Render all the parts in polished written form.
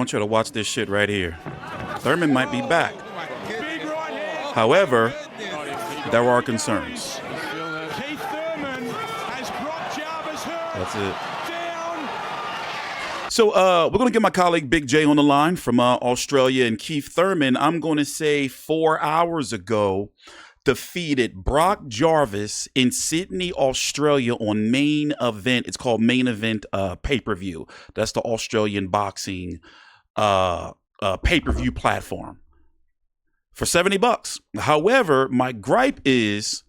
want you to watch this shit right here. Thurman might be back. However, there are concerns. That's it. So we're going to get my colleague Big J on the line from Australia. And Keith Thurman, I'm going to say 4 hours ago, defeated Brock Jarvis in Sydney, Australia on Main Event. It's called Main Event pay-per-view. That's the Australian boxing pay-per-view platform for $70. However, my gripe is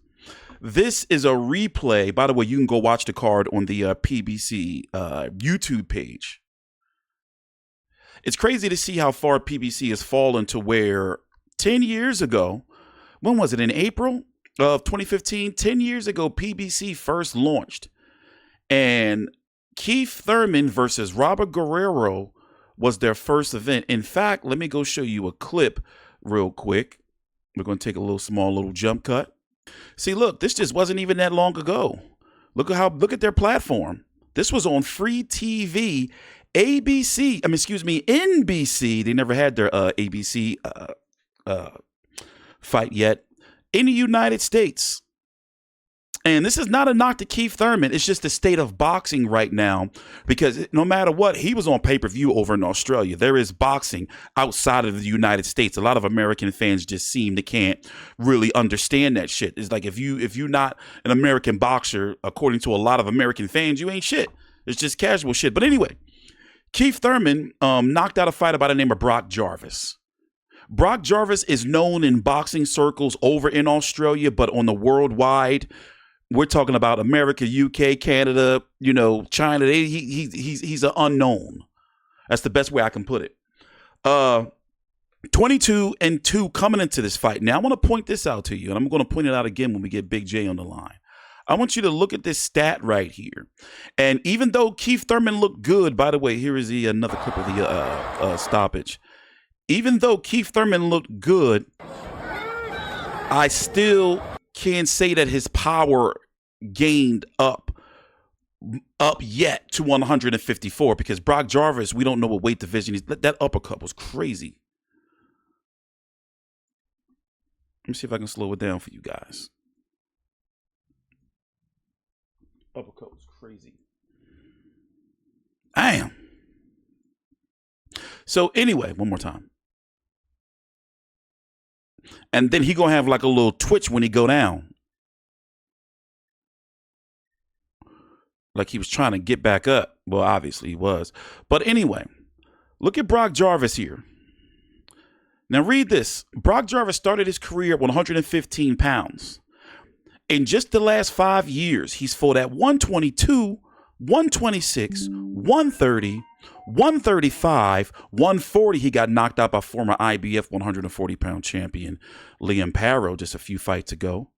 this is a replay. By the way, you can go watch the card on the PBC YouTube page. It's crazy to see how far PBC has fallen to where 10 years ago, when was it, in April of 2015? 10 years ago, PBC first launched. And Keith Thurman versus Robert Guerrero was their first event. In fact, let me go show you a clip real quick. We're going to take a small little jump cut. See, look, this just wasn't even that long ago. Look at their platform. This was on free TV, NBC. They never had their ABC fight yet in the United States. And this is not a knock to Keith Thurman. It's just the state of boxing right now, because no matter what, he was on pay-per-view over in Australia. There is boxing outside of the United States. A lot of American fans just seem to can't really understand that shit. It's like if you're not an American boxer, according to a lot of American fans, you ain't shit. It's just casual shit. But anyway, Keith Thurman knocked out a fighter by the name of Brock Jarvis. Brock Jarvis is known in boxing circles over in Australia, but on the worldwide, we're talking about America, UK, Canada, China. He's an unknown. That's the best way I can put it. 22-2 coming into this fight. Now, I want to point this out to you, and I'm going to point it out again when we get Big J on the line. I want you to look at this stat right here. And even though Keith Thurman looked good, by the way, here is another clip of the stoppage. Even though Keith Thurman looked good, I still can't say that his power gained up yet to 154, because Brock Jarvis, we don't know what weight division he's. That uppercut was crazy. Let me see if I can slow it down for you guys. Uppercut was crazy. Damn. So anyway, one more time. And then he gonna have like a little twitch when he go down. Like he was trying to get back up. Well, obviously he was. But anyway, look at Brock Jarvis here. Now read this. Brock Jarvis started his career at 115 pounds. In just the last 5 years, he's fought at 122, 126, 130, 135, 140. He got knocked out by former IBF 140-pound champion Liam Parrow just a few fights ago.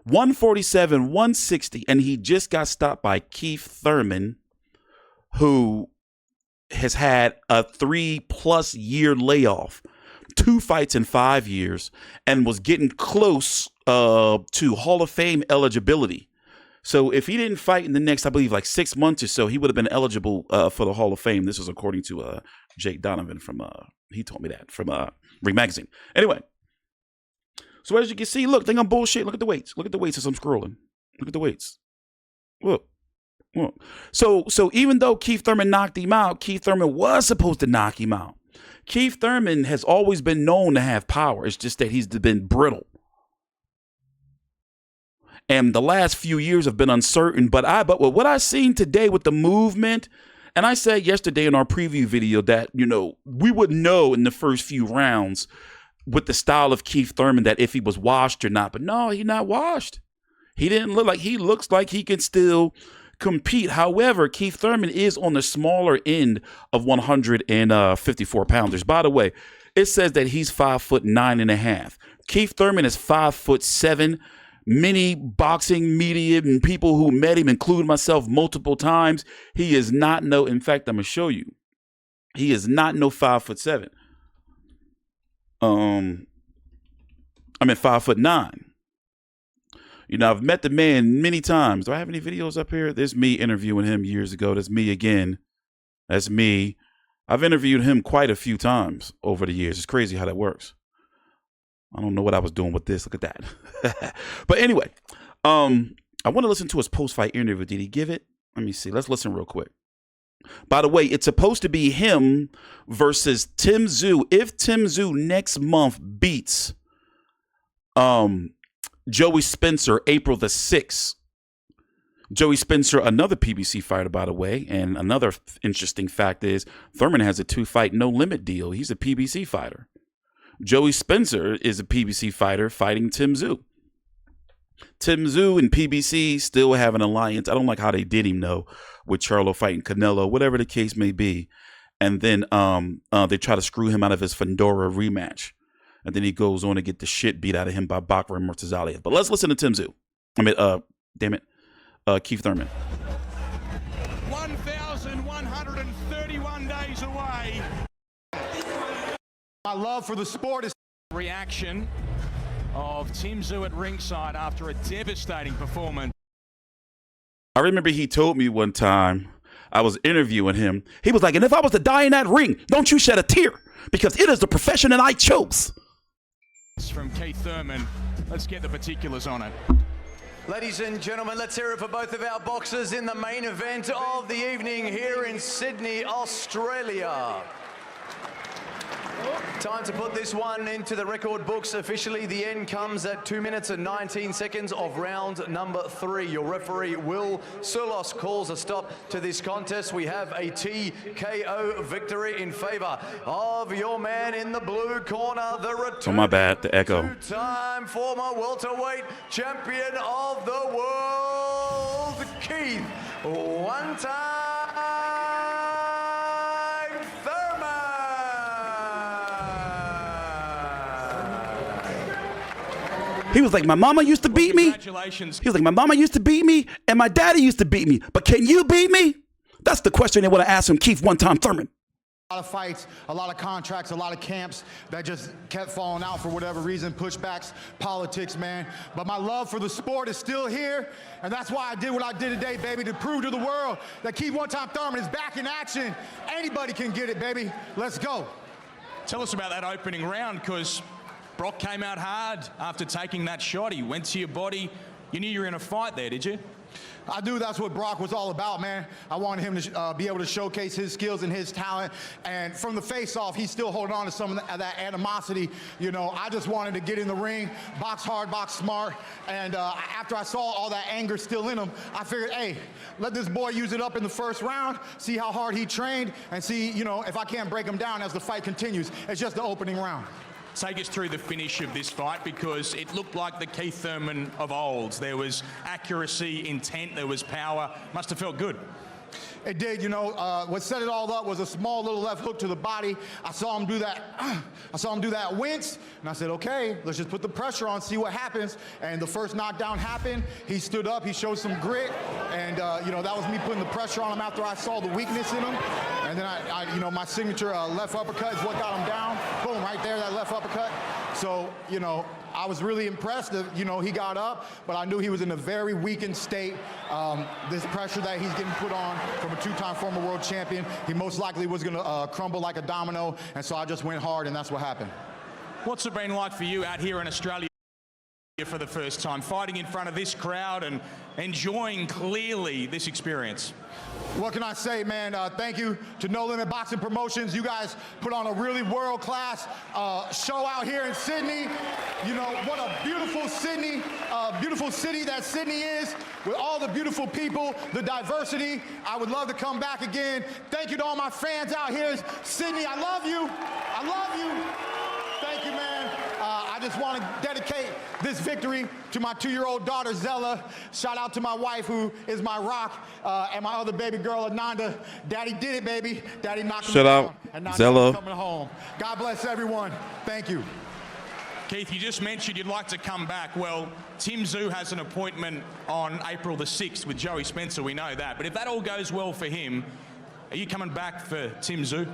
147, 160, and he just got stopped by Keith Thurman, who has had a 3+ year layoff, 2 fights in 5 years, and was getting close to Hall of Fame eligibility. So if he didn't fight in the next, I believe, like 6 months or so, he would have been eligible for the Hall of Fame. This is according to Jake Donovan from, he told me that, from Ring Magazine. Anyway, so as you can see, look, think I'm bullshit. Look at the weights. Look at the weights as I'm scrolling. Look at the weights. Look. So even though Keith Thurman knocked him out, Keith Thurman was supposed to knock him out. Keith Thurman has always been known to have power. It's just that he's been brittle. And the last few years have been uncertain. But what I seen today with the movement, and I said yesterday in our preview video that, we would know in the first few rounds with the style of Keith Thurman that if he was washed or not. But no, he's not washed. He didn't look like, he looks like he can still compete. However, Keith Thurman is on the smaller end of 154 pounders. By the way, it says that he's 5'9.5". Keith Thurman is 5'7". Many boxing media and people who met him, including myself multiple times, he is not in fact, I'm going to show you. He is not 5'7". I'm at 5'9". I've met the man many times. Do I have any videos up here? There's me interviewing him years ago. That's me again. That's me. I've interviewed him quite a few times over the years. It's crazy how that works. I don't know what I was doing with this. Look at that. But anyway, I want to listen to his post-fight interview. Did he give it? Let me see. Let's listen real quick. By the way, it's supposed to be him versus Tim Tszyu. If Tim Tszyu next month beats Joey Spencer April the 6th. Joey Spencer, another PBC fighter, by the way. And another interesting fact is Thurman has a 2-fight no-limit deal. He's a PBC fighter. Joey Spencer is a PBC fighter fighting Tim Tszyu. Tim Tszyu and PBC still have an alliance. I don't like how they did him, though, with Charlo fighting Canelo, whatever the case may be. And then they try to screw him out of his Fedora rematch. And then he goes on to get the shit beat out of him by Bakr Murtazaliev. But let's listen to Tim Tszyu. Keith Thurman. 1,131 days away. My love for the sport is reaction of Tim Tszyu at ringside after a devastating performance. I remember he told me one time, I was interviewing him. He was like, and if I was to die in that ring, don't you shed a tear, because it is the profession that I chose. From Keith Thurman. Let's get the particulars on it. Ladies and gentlemen, let's hear it for both of our boxers in the main event of the evening here in Sydney, Australia. Time to put this one into the record books officially. The end comes at 2 minutes and 19 seconds of round number 3. Your referee, Will Surlos, calls a stop to this contest. We have a TKO victory in favor of your man in the blue corner, the return. Oh, my bad, the echo. Two-time former welterweight champion of the world, Keith, one-time He was like, my mama used to beat me. Congratulations. He was like, my mama used to beat me, and my daddy used to beat me. But can you beat me? That's the question they want to ask him, Keith one-time Thurman. a lot of fights, a lot of contracts, a lot of camps that just kept falling out for whatever reason, pushbacks, politics, man. But my love for the sport is still here, and that's why I did what I did today, baby, to prove to the world that Keith one-time Thurman is back in action. Anybody can get it, baby. Let's go. Tell us about that opening round, because Brock came out hard after taking that shot. He went to your body. You knew you were in a fight there, did you? I knew that's what Brock was all about, man. I wanted him to be able to showcase his skills and his talent. And from the face-off, he's still holding on to some of that animosity. You know, I just wanted to get in the ring, box hard, box smart. And after I saw all that anger still in him, I figured, hey, let this boy use it up in the first round, see how hard he trained, and see, you know, if I can't break him down as the fight continues. It's just the opening round. Take us through the finish of this fight, because it looked like the Keith Thurman of old. There was accuracy, intent, there was power. Must have felt good. It did, you know. What set it all up was a small little left hook to the body. I saw him do that. I saw him do that wince, and I said, okay, let's just put the pressure on, see what happens. And the first knockdown happened. He stood up, he showed some grit, and you know, that was me putting the pressure on him after I saw the weakness in him. And then I you know, my signature left uppercut is what got him down. Boom, right there, that left uppercut. So, you know, I was really impressed that, you know, he got up, but I knew he was in a very weakened state. This pressure that he's getting put on from a two-time former world champion, he most likely was going to crumble like a domino, and so I just went hard, and that's what happened. What's it been like for you out here in Australia for the first time, fighting in front of this crowd and enjoying clearly this experience? What can I say, man? Thank you to No Limit Boxing Promotions. You guys put on a really world-class show out here in Sydney. You know, what a beautiful city that Sydney is, with all the beautiful people, the diversity. I would love to come back again. Thank you to all my fans out here in Sydney. I love you. I love you. Thank you, man. I just want to dedicate this victory to my 2-year-old daughter, Zella. Shout out to my wife, who is my rock, and my other baby girl, Ananda. Daddy did it, baby. Daddy knocked me down. Shout out, Zella. Coming home. God bless everyone. Thank you. Keith, you just mentioned you'd like to come back. Well, Tim Tszyu has an appointment on April the 6th with Joey Spencer. We know that. But if that all goes well for him, are you coming back for Tim Tszyu?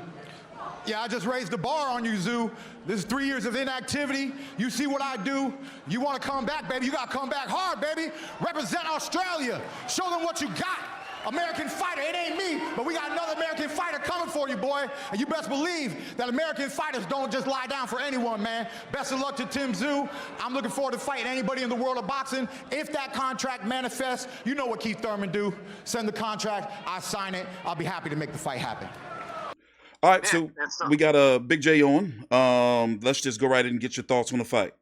Yeah, I just raised the bar on you, Tszyu. This is 3 years of inactivity. You see what I do. You want to come back, baby. You got to come back hard, baby. Represent Australia. Show them what you got. American fighter. It ain't me, but we got another American fighter coming for you, boy. And you best believe that American fighters don't just lie down for anyone, man. Best of luck to Tim Tszyu. I'm looking forward to fighting anybody in the world of boxing. If that contract manifests, you know what Keith Thurman do. Send the contract, I sign it. I'll be happy to make the fight happen. All right, so we got a Big J on. Let's just go right in and get your thoughts on the fight.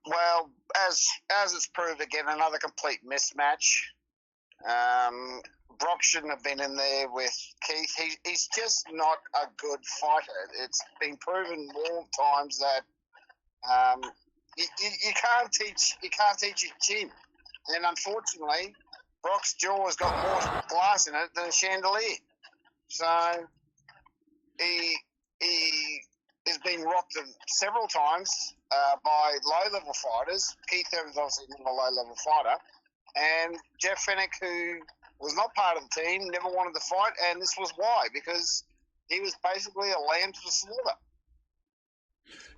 Well, as it's proved again, another complete mismatch. Brock shouldn't have been in there with Keith. He's just not a good fighter. It's been proven more times that you can't teach your chin, and unfortunately, Brock's jaw has got more glass in it than a chandelier. So he has been rocked several times by low-level fighters. Keith Thurman's obviously not a low-level fighter. And Jeff Fennick, who was not part of the team, never wanted to fight, and this was why, because he was basically a lamb to the slaughter.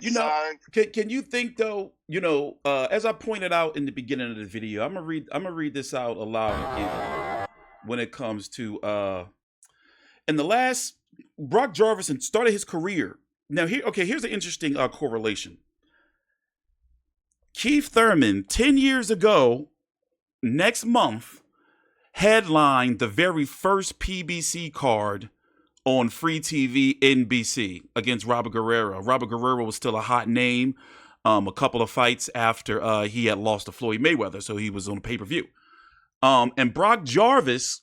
You know, can you think though? You know, as I pointed out in the beginning of the video, I'm gonna read this out aloud again. When it comes to in the last, Brock Jarvis started his career. Now here's an interesting correlation. Keith Thurman 10 years ago, next month, headlined the very first PBC card on free TV NBC against Robert Guerrero. Robert Guerrero was still a hot name a couple of fights after he had lost to Floyd Mayweather, so he was on a pay-per-view. And Brock Jarvis,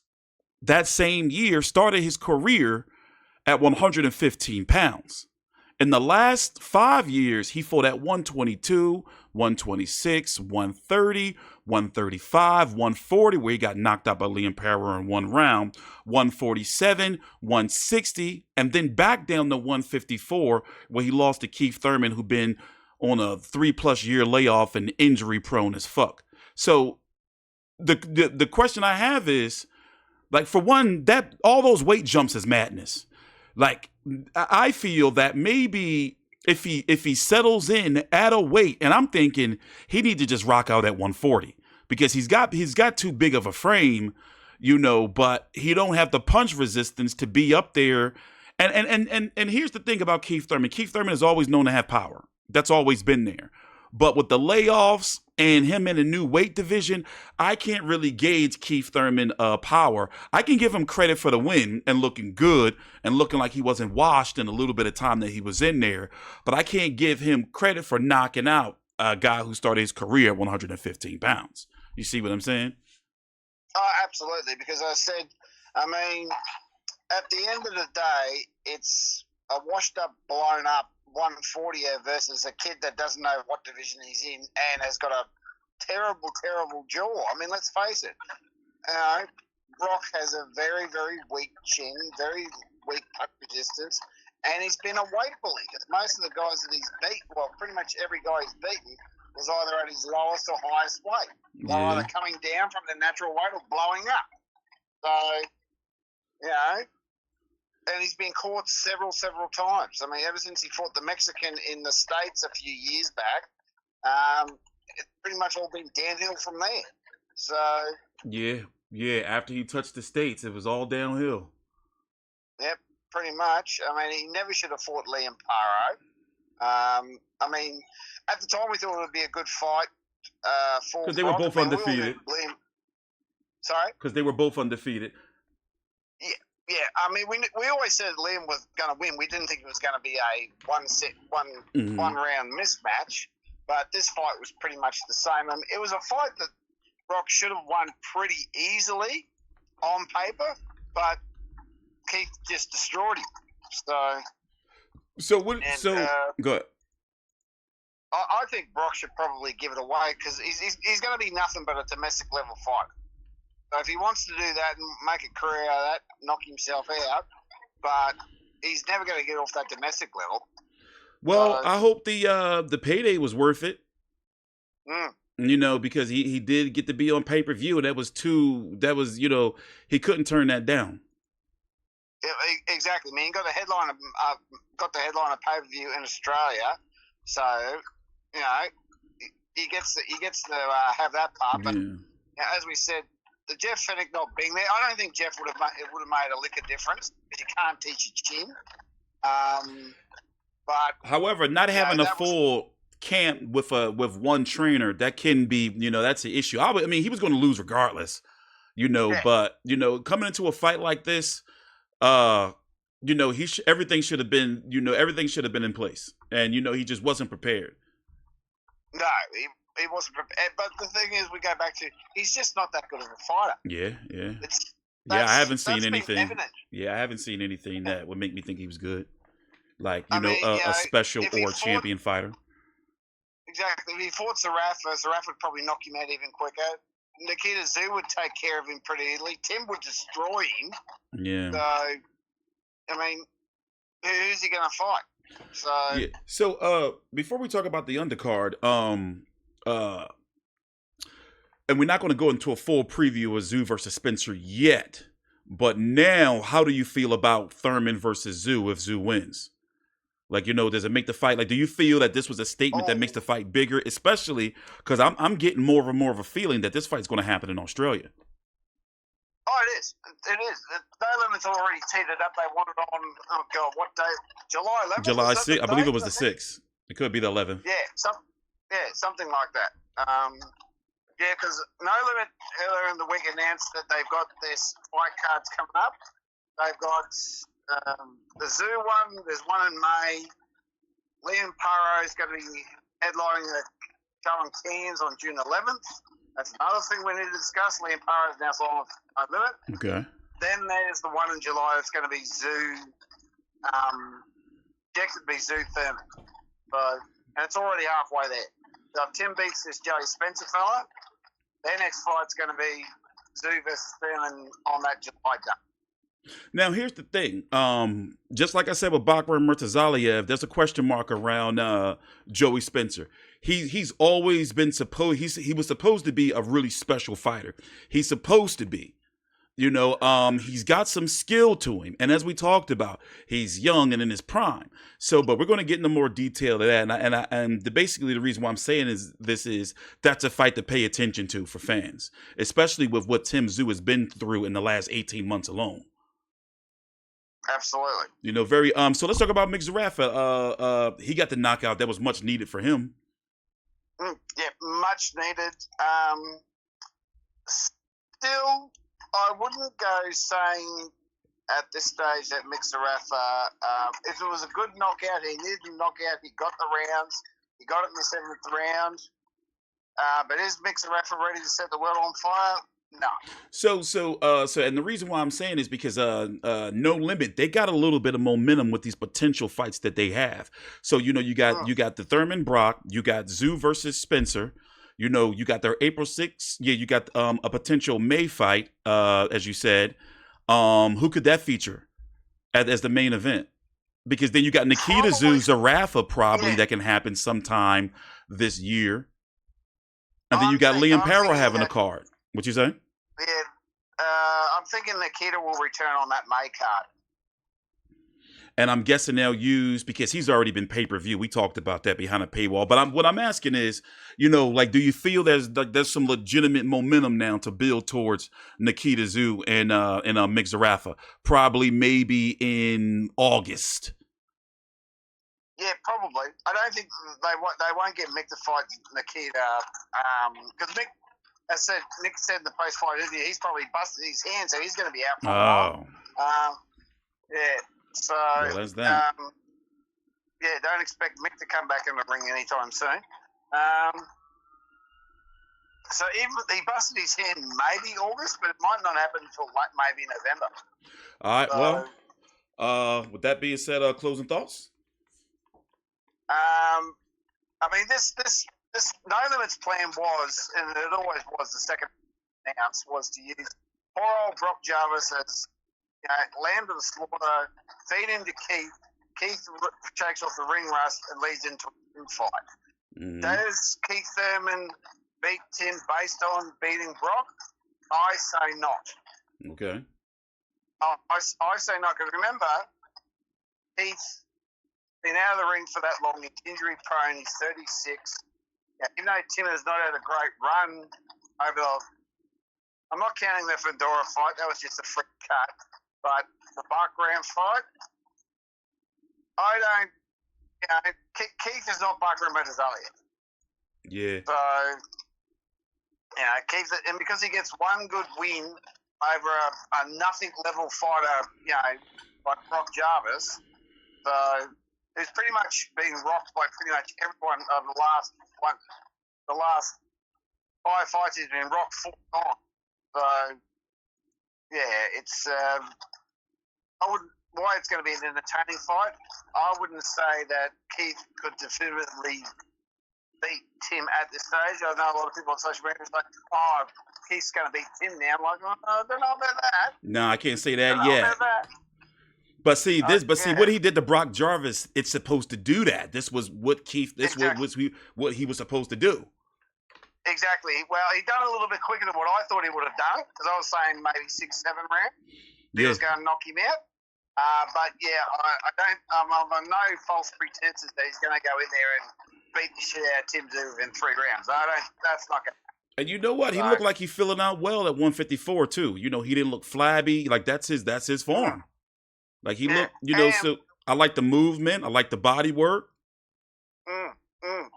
that same year, started his career at 115 pounds. In the last 5 years, he fought at 122, 126, 130, 135, 140, where he got knocked out by Liam Power in one round, 147, 160, and then back down to 154, where he lost to Keith Thurman, who'd been on a 3+ year layoff and injury prone as fuck. So the question I have is, like, for one, that all those weight jumps is madness. Like, I feel that maybe if he settles in at a weight, and I'm thinking he need to just rock out at 140 because he's got too big of a frame, you know, but he don't have the punch resistance to be up there. And here's the thing about Keith Thurman. Keith Thurman is always known to have power. That's always been there. But with the layoffs and him in a new weight division, I can't really gauge Keith Thurman power. I can give him credit for the win and looking good and looking like he wasn't washed in a little bit of time that he was in there. But I can't give him credit for knocking out a guy who started his career at 115 pounds. You see what I'm saying? Oh, absolutely. Because I mean, at the end of the day, it's a washed up, blown up 140er versus a kid that doesn't know what division he's in and has got a terrible, terrible jaw. I mean, let's face it. Brock has a very, very weak chin, very weak punch resistance, and he's been a weight bully because most of the guys that he's beaten, well, pretty much every guy he's beaten was either at his lowest or highest weight. They're either coming down from their natural weight or blowing up. So, you know, and he's been caught several times. I mean, ever since he fought the Mexican in the States a few years back, it's pretty much all been downhill from there. So yeah. After he touched the States, it was all downhill. Yep, pretty much. I mean, he never should have fought Liam Paro. I mean, at the time we thought it would be a good fight for because they were both undefeated. Sorry? Because they were both undefeated. Yeah, I mean, we always said Liam was going to win. We didn't think it was going to be a one round mismatch, but this fight was pretty much the same. It was a fight that Brock should have won pretty easily on paper, but Keith just destroyed him. So go ahead. I think Brock should probably give it away because he's going to be nothing but a domestic level fighter. So if he wants to do that and make a career out of that, knock himself out, but he's never going to get off that domestic level. Well, I hope the payday was worth it. You know, because he did get to be on pay-per-view, and that was you know, he couldn't turn that down. Exactly. I mean, he got the headline of pay-per-view in Australia, so you know he gets to have that part. But you as we said, the Jeff Fennick not being there, I don't think Jeff would have made a lick of difference because you can't teach a chin. But however, not having a that was, full camp with one trainer, that can be, that's the issue. I mean, he was going to lose regardless, Yeah. but coming into a fight like this, everything should have been, everything should have been in place, and he just wasn't prepared. No, he wasn't prepared. But the thing is, we go back to, he's just not that good of a fighter. Yeah. I haven't seen anything. Evident. Yeah, I haven't seen anything that would make me think he was good. Like, a special or champion fighter. Exactly. If he fought Zaraf would probably knock him out even quicker. Nikita Tszyu would take care of him pretty easily. Tim would destroy him. Yeah. So, I mean, who's he going to fight? So, yeah. So, before we talk about the undercard, and we're not going to go into a full preview of Tszyu versus Spencer yet, but now, how do you feel about Thurman versus Tszyu if Tszyu wins? Like, does it make the fight? Like, do you feel that this was a statement that makes the fight bigger? Especially because I'm getting more of a feeling that this fight's going to happen in Australia. Oh, it is. It is. No Limit's already teed it up. They want it on, oh, God, what day? July 11th? July 6th. I believe it was the 6th. It could be the 11th. Yeah, something like that. Yeah, because No Limit earlier in the week announced that they've got this fight cards coming up. They've got the Tszyu one. There's one in May. Liam Parro is going to be headlining the Cullen Cairns on June 11th. That's another thing we need to discuss. Liam Parro is now signed with No Limit. Okay. Then there's the one in July that's going to be Tszyu. Projected to be Tszyu Thurman. And it's already halfway there. So if Tim beats this Joey Spencer fella, their next fight's going to be Tszyu versus Thurman on that July day. Now, here's the thing. Just like I said with Bakr and Murtazaliev, there's a question mark around Joey Spencer. He's always been he was supposed to be a really special fighter. He's supposed to be. He's got some skill to him. And as we talked about, he's young and in his prime. So, but we're going to get into more detail of that. And basically the reason why I'm saying that's a fight to pay attention to for fans, especially with what Tim Tszyu has been through in the last 18 months alone. Absolutely. Very, so let's talk about Mick Zarafa. He got the knockout that was much needed for him. Yeah, much needed. Still, I wouldn't go saying at this stage that Mick Zarafa, if it was a good knockout, he needed a knockout, he got the rounds, he got it in the 7th round. But is Mick Zarafa ready to set the world on fire? No. So, and the reason why I'm saying is because No Limit, they got a little bit of momentum with these potential fights that they have. So, you got the Thurman Brock, you got Tszyu versus Spencer. You got their April 6th. Yeah, you got a potential May fight, as you said. Who could that feature as the main event? Because then you got Nikita Tszyu, Zarafa probably that can happen sometime this year. And then you got Liam Parro having a card. What you say? Yeah, I'm thinking Nikita will return on that May card. And I'm guessing they'll use, because he's already been pay-per-view. We talked about that behind a paywall. But what I'm asking is, do you feel there's some legitimate momentum now to build towards Nikita Tszyu and Mick Zarafa? Probably maybe in August. Yeah, probably. I don't think they won't get Mick to fight Nikita because Mick. As Nick said in the post-fight interview, he's probably busted his hand, so he's going to be out for a while. Yeah, so that's that. Don't expect Mick to come back in the ring anytime soon. So even he busted his hand maybe August, but it might not happen until maybe November. All right. So, well, with that being said, closing thoughts. I mean, this No Limit's plan was, and it always was, the second announced was to use poor old Brock Jarvis as lamb to the slaughter, feed him to Keith. Keith shakes off the ring rust and leads into a fight. Mm-hmm. Does Keith Thurman beat Tim based on beating Brock? I say not. Okay. I say not, because remember, Keith's been out of the ring for that long. He's injury prone. He's 36. Even though Tim has not had a great run over the I'm not counting the Fedora fight. That was just a free cut. But the Buckram fight, I don't. Keith is not Buckram Elliott. Yeah. So, Keith, and because he gets one good win over a nothing level fighter, like Brock Jarvis, so he's pretty much been rocked by pretty much everyone of the last 5 fights. He's been rocked 4 times. So, it's why it's going to be an entertaining fight. I wouldn't say that Keith could definitively beat Tim at this stage. I know a lot of people on social media are like, "Oh, Keith's going to beat Tim now." I'm like, I don't know about that. No, I can't say that yet. But see what he did to Brock Jarvis, it's supposed to do that. This was what Keith. What he was supposed to do. Exactly. Well, he done it a little bit quicker than what I thought he would have done, because I was saying maybe 6-7 rounds. He was going to knock him out. But I don't. I'm on no false pretenses that he's going to go in there and beat the shit out of Tim Tszyu in 3 rounds. I don't. That's not going to happen. And you know what? He looked like he's filling out well at 154 too. He didn't look flabby. Like that's his form. Like he looked. So I like the movement. I like the body work.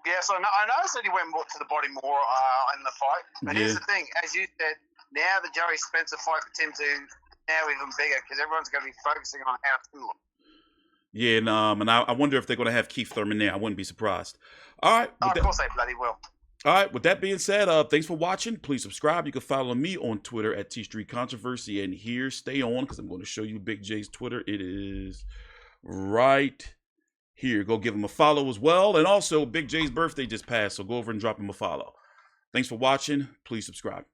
Yes, I noticed that he went more to the body more in the fight. But here's the thing, as you said, now the Joey Spencer fight for Tim Tszyu now even bigger, because everyone's going to be focusing on how to look. Yeah, and I wonder if they're going to have Keith Thurman there. I wouldn't be surprised. All right. Of course they bloody will. All right. With that being said, thanks for watching. Please subscribe. You can follow me on Twitter at TstreeT Controversy, and here, stay on, because I'm going to show you Big J's Twitter. It is right here. Go give him a follow as well. And also, Big J's birthday just passed, so go over and drop him a follow. Thanks for watching. Please subscribe.